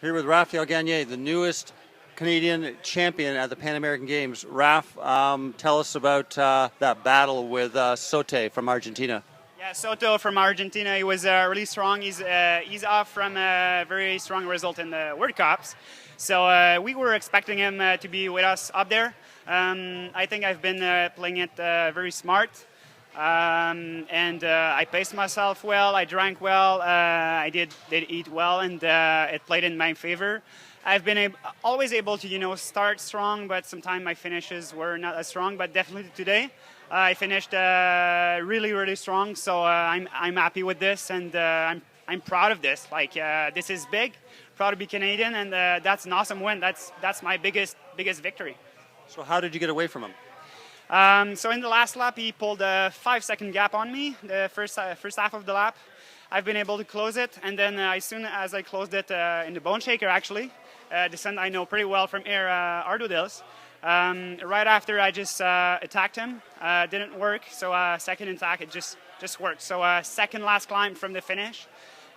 Here with Raphael Gagne, the newest Canadian champion at the Pan American Games. Raf, tell us about that battle with Sote from Argentina. Yeah, Soto from Argentina, he was really strong. He's off from a very strong result in the World Cups. So we were expecting him to be with us up there. I think I've been playing it very smart. And I paced myself well, I drank well, I did eat well, and it played in my favor. I've been always able to, start strong, but sometimes my finishes were not as strong. But definitely today, I finished really, really strong. So I'm happy with this, and I'm proud of this. Like this is big, proud to be Canadian, and that's an awesome win. That's my biggest victory. So how did you get away from him? So in the last lap, he pulled a 5-second gap on me, the first half of the lap. I've been able to close it, and then as soon as I closed it in the bone shaker, actually, descent I know pretty well from here, Ardodils. Right after, I just attacked him. Didn't work, so second attack, it just worked. So second last climb from the finish.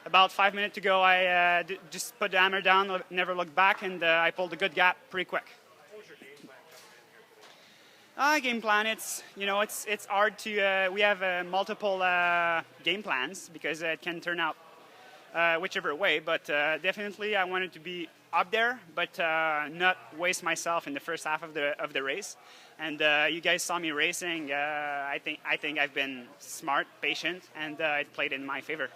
About 5 minutes to go, I just put the hammer down, never looked back, and I pulled a good gap pretty quick. Game plan, it's hard to, we have multiple game plans because it can turn out whichever way, but definitely I wanted to be up there, but not waste myself in the first half of the race. And you guys saw me racing. I think I've been smart, patient, and it played in my favor.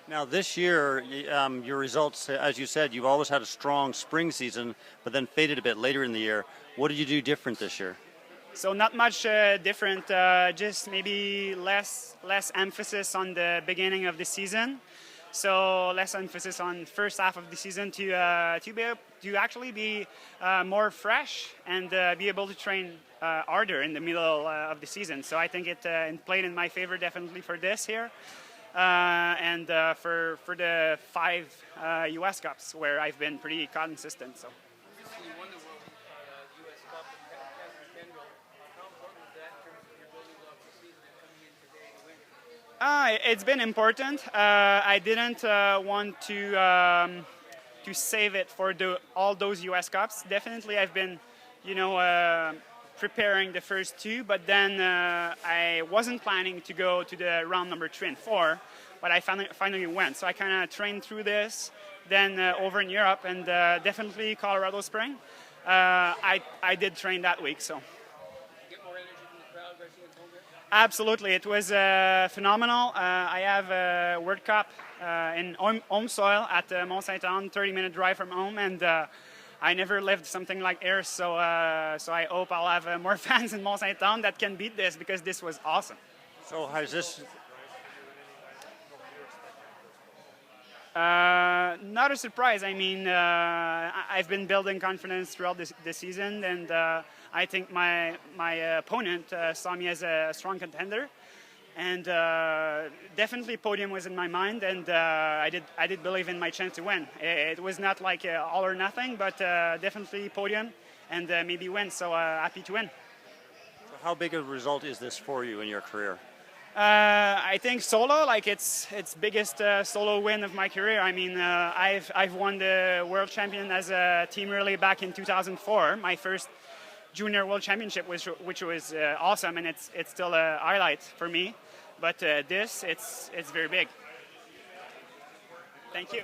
Now this year, your results, as you said, you've always had a strong spring season, but then faded a bit later in the year. What did you do different this year? So not much different, just maybe less emphasis on the beginning of the season. So less emphasis on first half of the season to actually be more fresh and be able to train harder in the middle of the season. So I think it played in my favor definitely for this here, and for the 5 U.S. Cups where I've been pretty consistent. So. It's been important. I didn't want to save it for all those U.S. Cups. Definitely, I've been, preparing the first 2, but then I wasn't planning to go to the round number 3 and 4, but I finally went. So I kind of trained through this, then over in Europe, and definitely Colorado Spring. I did train that week, so. Absolutely, it was phenomenal. I have a World Cup in home soil at Mont Saint-Anne, 30-minute drive from home, and I never lived something like here. So I hope I'll have more fans in Mont Saint-Anne that can beat this, because this was awesome. So has this? Not a surprise. I mean, I've been building confidence throughout this season, and I think my opponent saw me as a strong contender, and definitely podium was in my mind, and I did believe in my chance to win. It was not like all or nothing, but definitely podium and maybe win. So happy to win. So how big a result is this for you in your career? I think solo, like it's biggest solo win of my career. I mean, I've won the world champion as a team relay back in 2004, my first junior world championship, which was awesome, and it's still a highlight for me. But it's very big. Thank you.